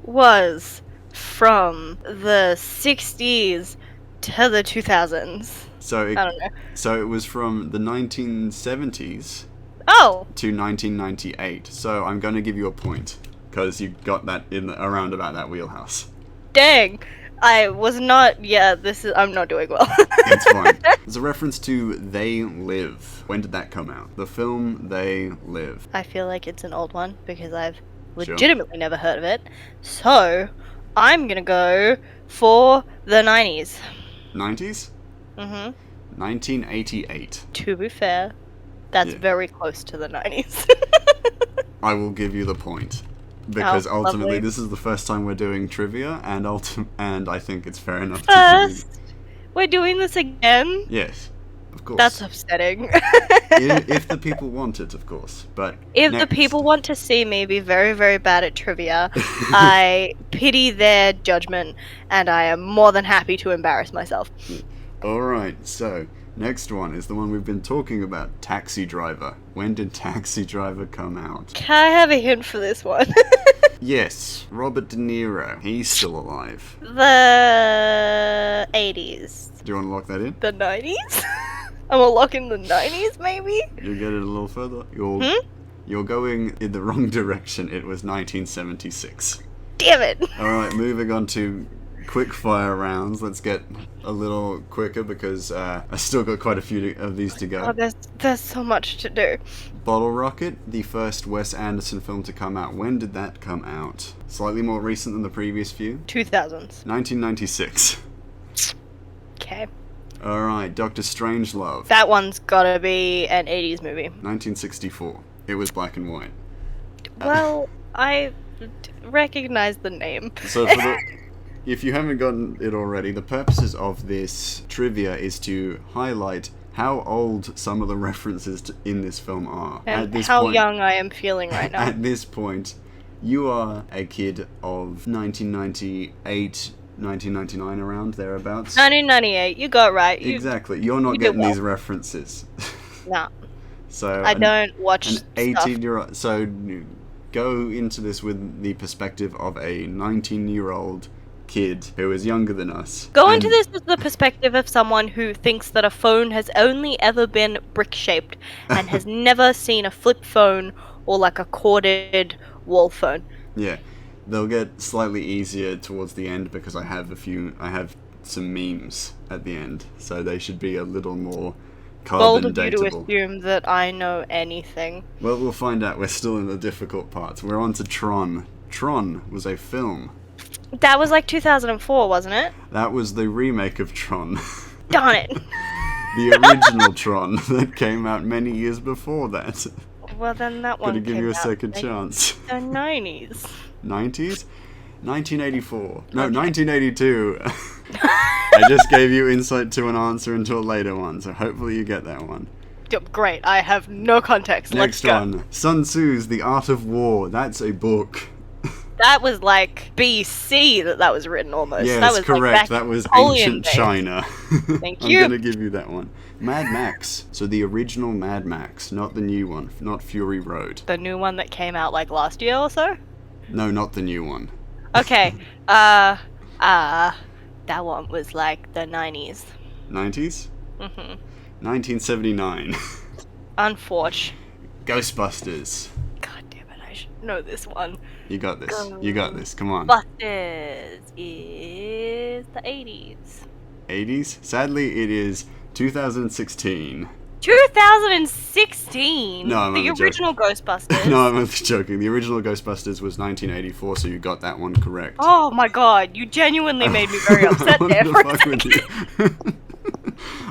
was from the 60s to the 2000s. So I don't know. So it was from the 1970s Oh! to 1998. So I'm going to give you a point because you got that around about that wheelhouse. Dang! I was not. I'm not doing well. It's fine. There's a reference to They Live. When did that come out? The film They Live. I feel like it's an old one because I've Sure. legitimately never heard of it. So, I'm gonna go for the 90s. 90s? Mm-hmm. 1988. To be fair, that's Yeah. very close to the 90s. I will give you the point. Because Oh, ultimately lovely. this is the first time we're doing trivia, and I think it's fair enough to give you... First, we're doing this again? Yes, of course. That's upsetting. if the people want it, of course. But If the next. people want to see me be very, very bad at trivia, I pity their judgment, and I am more than happy to embarrass myself. Alright, so, next one is the one we've been talking about, Taxi Driver. When did Taxi Driver come out? Can I have a hint for this one? Yes, Robert De Niro. He's still alive. The 80s. Do you want to lock that in? The 90s? I'm gonna lock in the 90s, maybe? You get it a little further? You're going in the wrong direction. It was 1976. Damn it! Alright, moving on to quick fire rounds. Let's get a little quicker because I still got quite a few of these to go. Oh, there's so much to do. Bottle Rocket, the first Wes Anderson film to come out. When did that come out? Slightly more recent than the previous few. 2000s. 1996. Okay. Alright, Doctor Strangelove. That one's gotta be an 80s movie. 1964. It was black and white. Well, I recognize the name. So if you haven't gotten it already, the purposes of this trivia is to highlight how old some of the references in this film are. And how young I am feeling right now. At this point, you are a kid of 1998, 1999, around thereabouts. 1998, you got it right. Exactly. You're not getting these references. Nah. So I don't watch an 18-year-old. So go into this with the perspective of a 19-year-old kid who is younger than us. Go into this with the perspective of someone who thinks that a phone has only ever been brick-shaped and has never seen a flip phone or like a corded wall phone. Yeah. They'll get slightly easier towards the end because I have some memes at the end, so they should be a little more Bold carbon of you to dateable. assume that I know anything. Well, we'll find out. We're still in the difficult parts. We're on to Tron. Tron was a film. That was like 2004, wasn't it? That was the remake of Tron. Darn it. The original Tron that came out many years before that. Well, then that one Gotta give came you a out second in chance. the 90s. 90s? 1984. No, 1982. I just gave you insight to an answer into a later one, so hopefully you get that one. Yep, great. I have no context. Next Let's one. go. Sun Tzu's The Art of War. That's a book. That was like BC that was written almost. Yes, that was correct. Like that was Napoleon ancient days. China. Thank I'm you. gonna give you that one. Mad Max. So the original Mad Max, not the new one, not Fury Road. The new one that came out like last year or so? No, not the new one. Okay. That one was like the 90s. 90s? Mhm. 1979. Unfortunate. Ghostbusters. God damn it, I should know this one. You got this. You got this. Come on. Busters is the 80s. 80s? Sadly, it is 2016. 2016? No, I'm the only original Ghostbusters? No, I'm only joking. The original Ghostbusters was 1984, so you got that one correct. Oh my god, you genuinely made me very upset there for a second.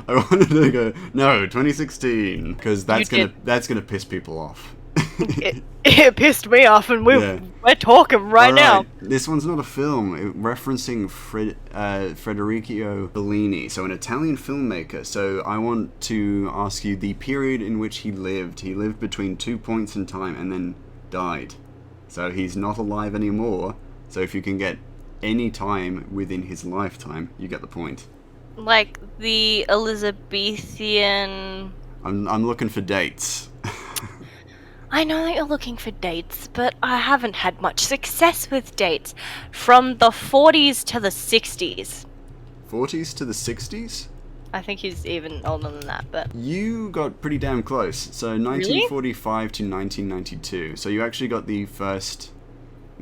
I wanted to go, no, 2016, because that's gonna piss people off. It pissed me off, and we're talking right now. This one's not a film, referencing Federico Fellini, so an Italian filmmaker. So I want to ask you the period in which he lived. He lived between 2 points in time and then died. So he's not alive anymore. So if you can get any time within his lifetime, you get the point. Like the Elizabethan... I'm looking for dates. I know that you're looking for dates, but I haven't had much success with dates. From the 40s to the 60s. 40s to the 60s? I think he's even older than that, but... You got pretty damn close. So 1945 to 1992. So you actually got the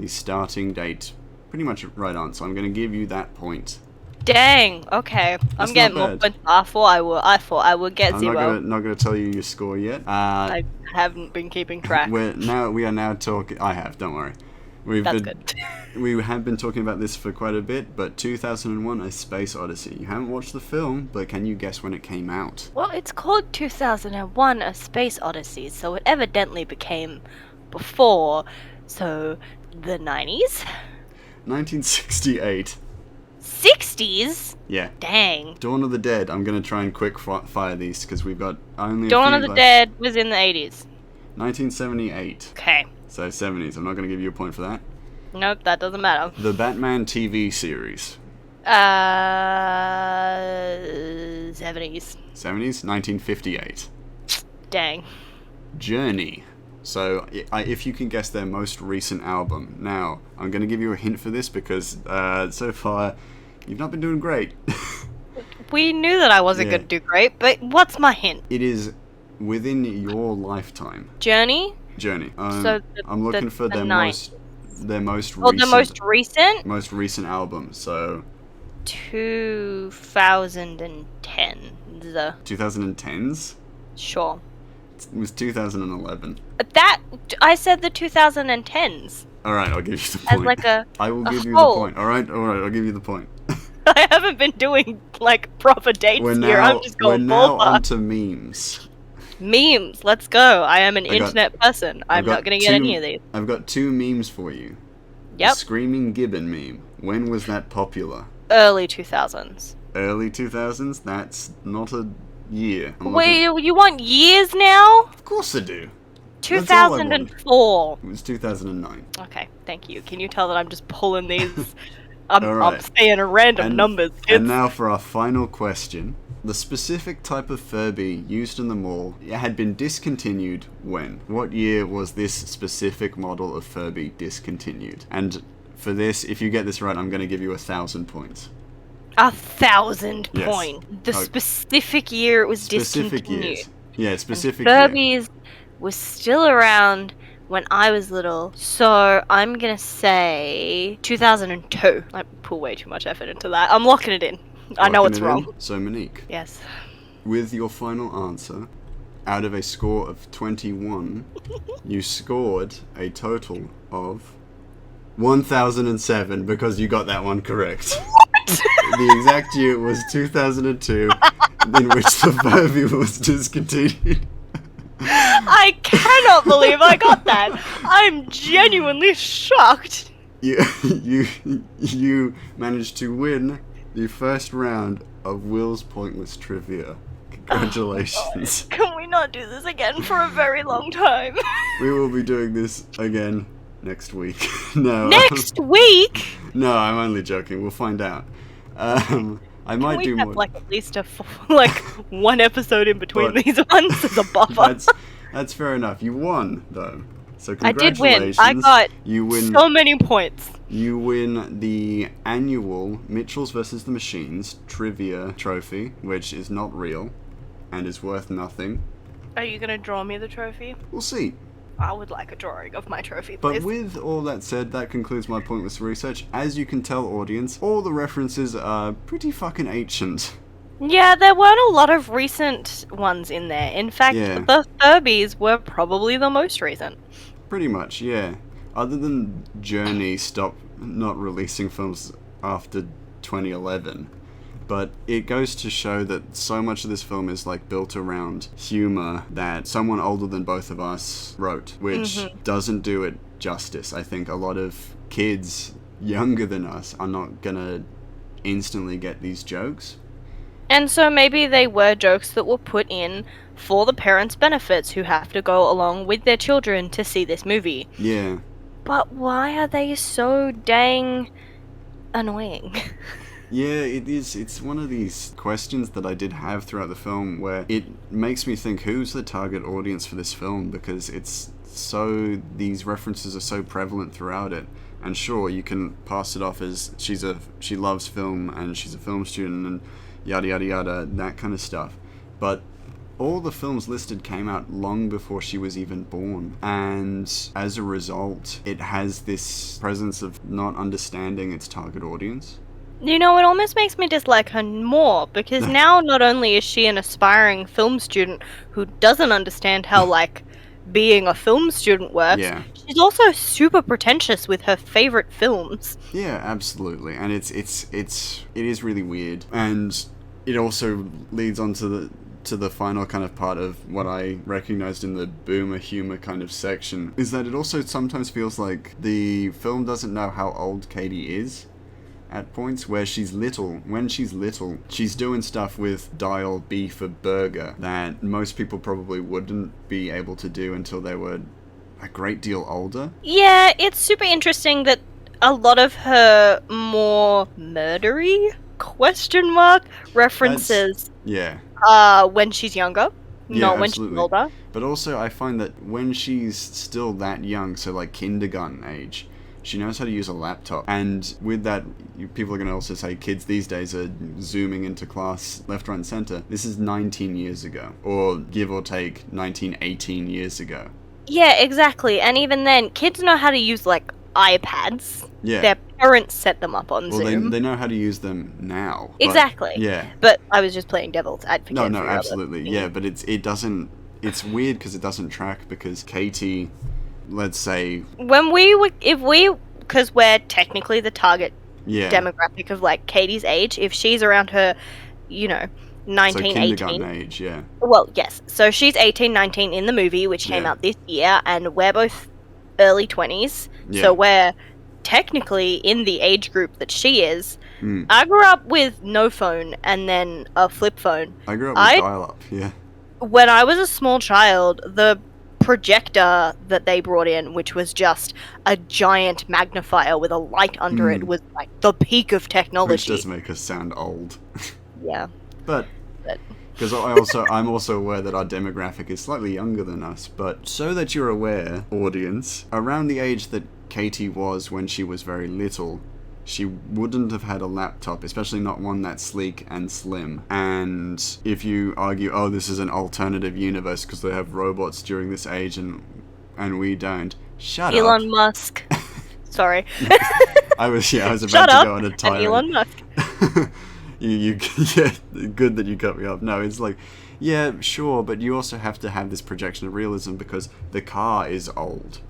starting date pretty much right on. So I'm going to give you that point. Dang, okay. I'm getting more points. I thought I would get 0. I'm not gonna tell you your score yet. I haven't been keeping track. We are now talking. I have. Don't worry. That's good. We have been talking about this for quite a bit, but 2001: A Space Odyssey. You haven't watched the film, but can you guess when it came out? Well, it's called 2001: A Space Odyssey, so it evidently became before. So the 90s. 1968. 60s? Yeah. Dang. Dawn of the Dead. I'm going to try and quick fire these because we've got only Dawn of the Dead was in the 80s. 1978. Okay. So 70s. I'm not going to give you a point for that. Nope, that doesn't matter. The Batman TV series. 70s. 70s? 1958. Dang. Journey. So, if you can guess their most recent album. Now, I'm going to give you a hint for this because so far, you've not been doing great. We knew that I wasn't going to do great, but what's my hint? It is within your lifetime. Journey? Journey. So I'm looking for their most recent. Oh, the most recent? Most recent album. So 2010. 2010s? Sure. It was 2011. That I said the 2010s. All right, I'll give you the point. As like I will give you the point. All right, I'll give you the point. I haven't been doing like proper dates here. I'm just going We're now ballpark. onto memes. Memes, let's go. I am an I got internet person. I've I'm not got going to get any two of these. I've got two memes for you. The Yep. Screaming Gibbon meme. When was that popular? Early 2000s. Early 2000s? That's not a year. I'm Wait, looking. you want years now? Of course I do. That's all I wanted. 2004. It was 2009. Okay, thank you. Can you tell that I'm just pulling these? All I'm right. saying random And numbers, kids. and now for our final question. The specific type of Furby used in the mall had been discontinued when? What year was this specific model of Furby discontinued? And for this, if you get this right, I'm going to give you 1,000 points. 1,000 Yes. point. The Okay. specific year it was Specific discontinued. years. Yeah, And specific year. Furbies was still around when I was little, so I'm gonna say 2002. I put way too much effort into that. I'm locking it in. I know Locking it's it wrong. in. So Monique, Yes. with your final answer, out of a score of 21, you scored a total of 1,007 because you got that one correct. The exact year was 2002, in which the Furby was discontinued. I cannot believe I got that. I'm genuinely shocked. You managed to win the first round of Will's Pointless Trivia. Congratulations. Can we not do this again for a very long time? We will be doing this again next week. No. Next week? No, I'm only joking. We'll find out. I might Can we do have more. like at least one episode in between But- these ones as a buffer? That's fair enough. You won though. So I did win. congratulations. I got you win. so many points. You win the annual Mitchells vs. the Machines trivia trophy, which is not real and is worth nothing. Are you gonna draw me the trophy? We'll see. I would like a drawing of my trophy, But please. with all that said, that concludes my pointless research. As you can tell, audience, all the references are pretty fucking ancient. Yeah, there weren't a lot of recent ones in there. In fact, Yeah. the Furbies were probably the most recent. Pretty much, yeah. Other than Journey stopped not releasing films after 2011. But it goes to show that so much of this film is like built around humor that someone older than both of us wrote, which doesn't do it justice. I think a lot of kids younger than us are not gonna instantly get these jokes. And so maybe they were jokes that were put in for the parents' benefits who have to go along with their children to see this movie. Yeah. But why are they so dang annoying? Yeah, it is. It's one of these questions that I did have throughout the film where it makes me think, who's the target audience for this film? Because these references are so prevalent throughout it. And sure, you can pass it off as she loves film and she's a film student and yada yada yada, that kind of stuff. But all the films listed came out long before she was even born, and as a result, it has this presence of not understanding its target audience. You know, it almost makes me dislike her more, because now not only is she an aspiring film student who doesn't understand how, being a film student works, Yeah. she's also super pretentious with her favorite films. Yeah, absolutely, and it is really weird, and it also leads on to the final kind of part of what I recognized in the boomer humor kind of section, is that it also sometimes feels like the film doesn't know how old Katie is at points where when she's little, she's doing stuff with dial B for burger that most people probably wouldn't be able to do until they were a great deal older. Yeah, it's super interesting that a lot of her more murdery references Yeah. when she's younger, Yeah, not when absolutely. she's older. But also, I find that when she's still that young, so like kindergarten age, she knows how to use a laptop. And with that, people are going to also say kids these days are zooming into class left, right, and center. This is 19 years ago, or give or take 18 years ago. Yeah, exactly. And even then, kids know how to use, iPads. Yeah. Their parents set them up on Well, Zoom. they know how to use them now. But, Exactly. Yeah. But I was just playing devil's advocate. No, for your other absolutely. thing. Yeah, but it doesn't. It's weird because it doesn't track because Katie, let's say, Because we're technically the target yeah, demographic of, Katie's age, if she's around her, So 19, kindergarten 18. age, yeah. Well, yes. So she's 18, 19 in the movie, which came Yeah. out this year, and we're both early 20s. So Yeah. we're technically in the age group that she is. Mm. I grew up with no phone and then a flip phone. I grew up with I dial-up, yeah. When I was a small child, the projector that they brought in, which was just a giant magnifier with a light under it, Mm. was like the peak of Which technology. does make us sound old. Yeah. But But because I'm also aware that our demographic is slightly younger than us, but so that you're aware, audience, around the age that Katie was when she was very little, she wouldn't have had a laptop, especially not one that's sleek and slim. And if you argue, oh, this is an alternative universe because they have robots during this age and we don't, shut up. Elon Musk. Sorry. I was about Shut to up go on a and tirade. Elon Musk. Yeah, good that you cut me off. No, it's like, yeah, sure, but you also have to have this projection of realism because the car is old.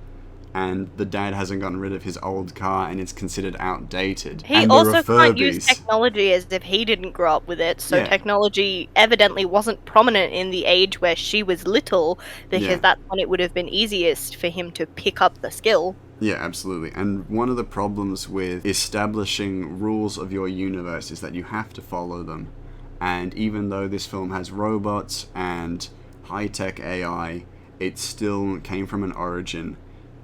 And the dad hasn't gotten rid of his old car and it's considered outdated. He And there also are can't use Furbies. technology as if he didn't grow up with it, so Yeah. technology evidently wasn't prominent in the age where she was little, because Yeah. that's when it would have been easiest for him to pick up the skill. Yeah, absolutely. And one of the problems with establishing rules of your universe is that you have to follow them. And even though this film has robots and high-tech AI, it still came from an origin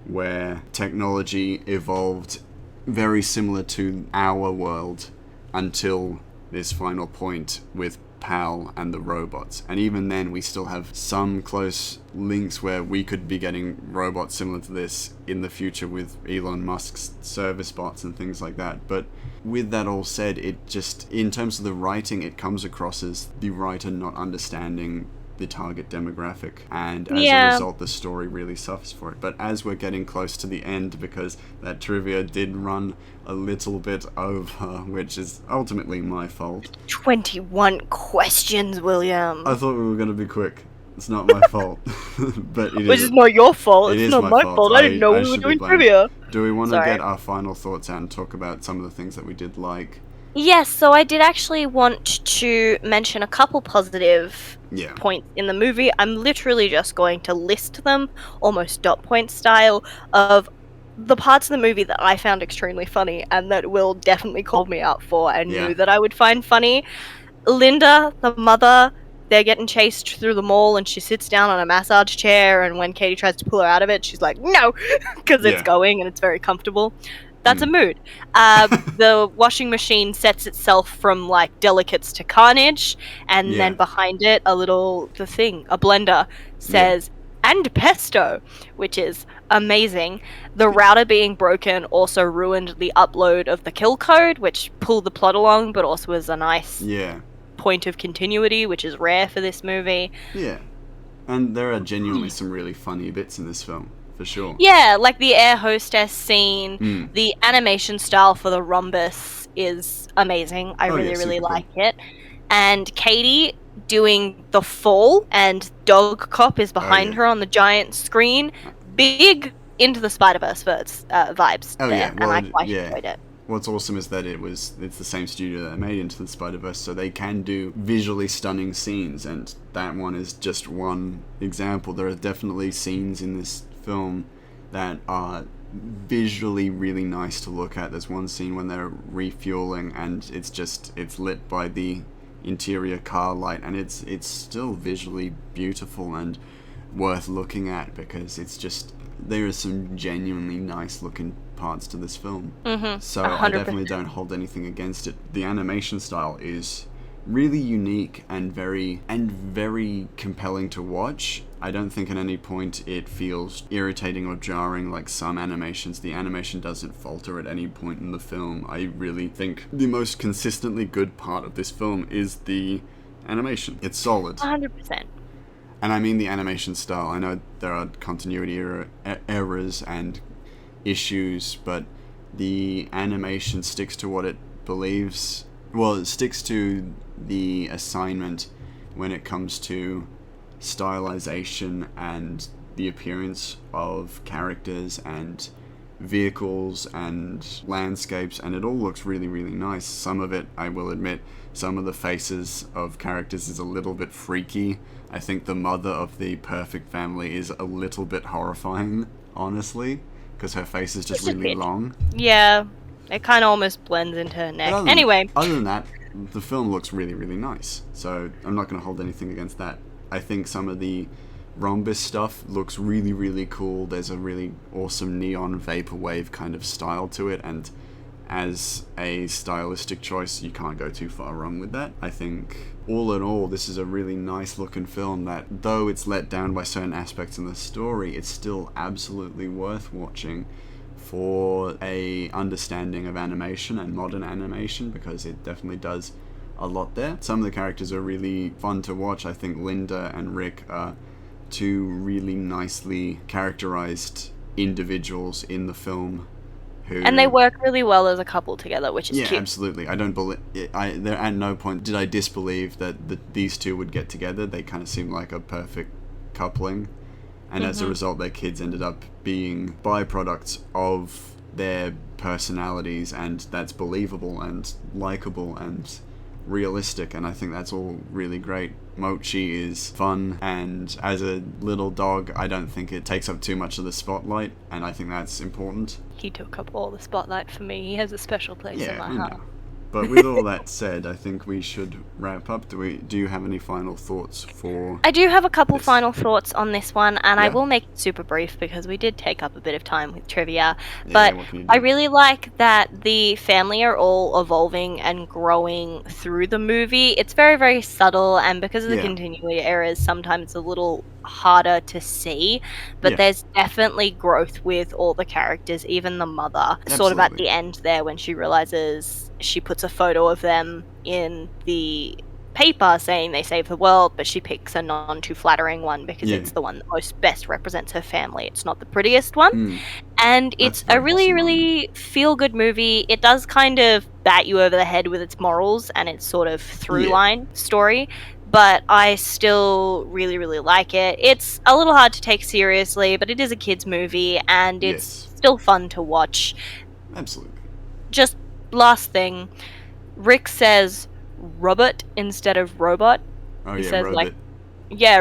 where technology evolved very similar to our world until this final point with PAL and the robots. And even then, we still have some close links where we could be getting robots similar to this in the future with Elon Musk's service bots and things like that. But with that all said, it just, in terms of the writing, it comes across as the writer not understanding the target demographic, and as a result the story really suffers for it. But as we're getting close to the end, because that trivia did run a little bit over, which is ultimately my fault. 21 questions, William. I thought we were going to be quick. It's not my fault. But it Which is is not your fault. it It's is not my fault. I didn't know we were should be doing blamed. trivia. Do we want to Sorry. get our final thoughts out and talk about some of the things that we did like? Yes, so I did actually want to mention a couple positive Yeah. points in the movie. I'm literally just going to list them, almost dot point style, of the parts of the movie that I found extremely funny and that Will definitely called me out for and Yeah. knew that I would find funny. Linda, the mother, they're getting chased through the mall and she sits down on a massage chair, and when Katie tries to pull her out of it, she's like, no, because it's Yeah. going and it's very comfortable. That's a mood. The washing machine sets itself from like delicates to carnage, and Yeah. then behind it, a blender says, and pesto, which is amazing. The router being broken also ruined the upload of the kill code, which pulled the plot along, but also was a nice Yeah. point of continuity, which is rare for this movie. Yeah. And there are genuinely some really funny bits in this film, for sure. Yeah, like the air hostess scene, Mm. the animation style for the rhombus is amazing. I Oh, really, yeah, really super cool. like it. And Katie doing the fall, and Dog Cop is behind yeah. her on the giant screen. Big Into the Spider-Verse vibes Oh, there, yeah. Well, and I quite yeah. enjoyed it. What's awesome is that it's the same studio that made Into the Spider-Verse, so they can do visually stunning scenes, and that one is just one example. There are definitely scenes in this film that are visually really nice to look at. There's one scene when they're refueling and it's lit by the interior car light, and it's still visually beautiful and worth looking at, because it's just, there are some genuinely nice looking parts to this film. So I 100%. definitely don't hold anything against it. The animation style is really unique and very compelling to watch. I don't think at any point it feels irritating or jarring like some animations. The animation doesn't falter at any point in the film. I really think the most consistently good part of this film is the animation. It's solid. 100%. And I mean the animation style. I know there are continuity errors and issues, but the animation sticks to what it believes. Well, it sticks to the assignment when it comes to stylization and the appearance of characters and vehicles and landscapes, and it all looks really, really nice. Some of it, I will admit, some of the faces of characters is a little bit freaky. I think the mother of the perfect family is a little bit horrifying, honestly, because her face is just really long. Yeah, it kind of almost blends into her neck. Anyway. Other than that, the film looks really, really nice. So I'm not going to hold anything against that. I think some of the rhombus stuff looks really, really cool. There's a really awesome neon vaporwave kind of style to it, and as a stylistic choice, you can't go too far wrong with that. I think, all in all, this is a really nice looking film that, though it's let down by certain aspects in the story, it's still absolutely worth watching for a understanding of animation and modern animation, because it definitely does a lot there. Some of the characters are really fun to watch. I think Linda and Rick are two really nicely characterized individuals in the film. And they work really well as a couple together, which is cute. Yeah, absolutely. I don't believe. There at no point did I disbelieve that these two would get together. They kind of seemed like a perfect coupling, and as a result, their kids ended up being byproducts of their personalities, and that's believable and likable and realistic, and I think that's all really great. Mochi is fun, and as a little dog, I don't think it takes up too much of the spotlight, and I think that's important. He took up all the spotlight for me. He has a special place in my heart. But with all that said, I think we should wrap up. Do you have any final thoughts for... I do have a couple final thoughts on this one, and I will make it super brief because we did take up a bit of time with trivia. But I really like that the family are all evolving and growing through the movie. It's very, very subtle, and because of the continuity errors, sometimes a little harder to see. But there's definitely growth with all the characters, even the mother. Sort of at the end there when she realizes... She puts a photo of them in the paper saying they saved the world, but she picks a non-too flattering one because it's the one that best represents her family. It's not the prettiest one. And it's a really, really feel-good movie. It does kind of bat you over the head with its morals and its sort of through-line story, but I still really, really like it. It's a little hard to take seriously, but it is a kid's movie, and it's still fun to watch. Absolutely. Just last thing, Rick says Robert instead of robot. He says Robot.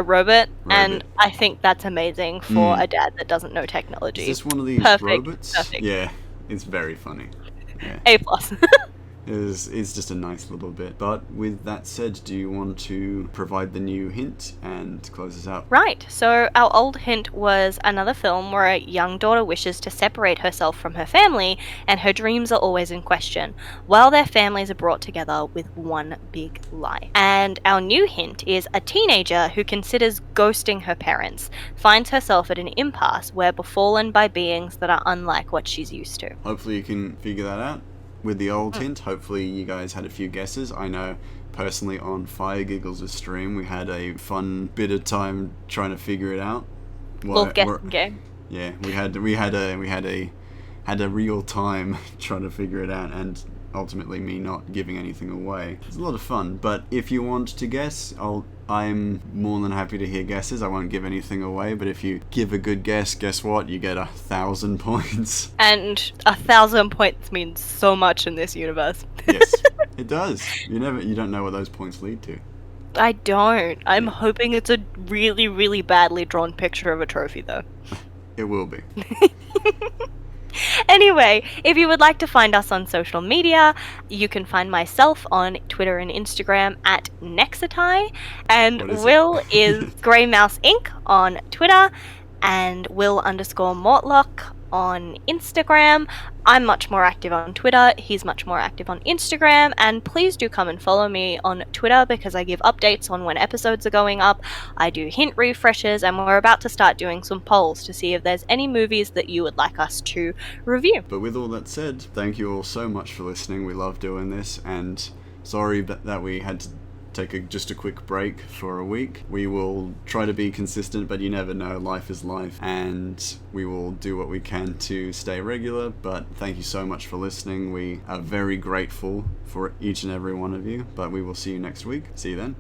Robot, and I think that's amazing for a dad that doesn't know technology. Is this one of these robots? Perfect. Yeah, it's very funny. Yeah. A+. It's just a nice little bit. But with that said, do you want to provide the new hint and close us out? Right. So our old hint was another film where a young daughter wishes to separate herself from her family, and her dreams are always in question, while their families are brought together with one big lie. And our new hint is a teenager who considers ghosting her parents, finds herself at an impasse where befallen by beings that are unlike what she's used to. Hopefully you can figure that out. With the old hint, hopefully you guys had a few guesses. I know personally on Fire Giggles' stream we had a fun bit of time trying to figure it out. Guessing game. Yeah, we had a real time trying to figure it out, and ultimately me not giving anything away. It's a lot of fun, but if you want to guess, I'm more than happy to hear guesses. I won't give anything away, but if you give a good guess, guess what? You get 1,000 points. And 1,000 points means so much in this universe. Yes, it does. You don't know what those points lead to. I don't. I'm hoping it's a really, really badly drawn picture of a trophy, though. It will be. Anyway, if you would like to find us on social media, you can find myself on Twitter and Instagram at Nexitai, and Will is Grey Mouse Inc. on Twitter, and Will_Mortlock on Instagram. I'm much more active on Twitter, he's much more active on Instagram, and please do come and follow me on Twitter because I give updates on when episodes are going up. I do hint refreshes, and we're about to start doing some polls to see if there's any movies that you would like us to review. But with all that said, thank you all so much for listening. We love doing this, and sorry that we had to take just a quick break for a week. We will try to be consistent, but you never know, life is life, and we will do what we can to stay regular. But thank you so much for listening. We are very grateful for each and every one of you, but we will see you next week. See you then.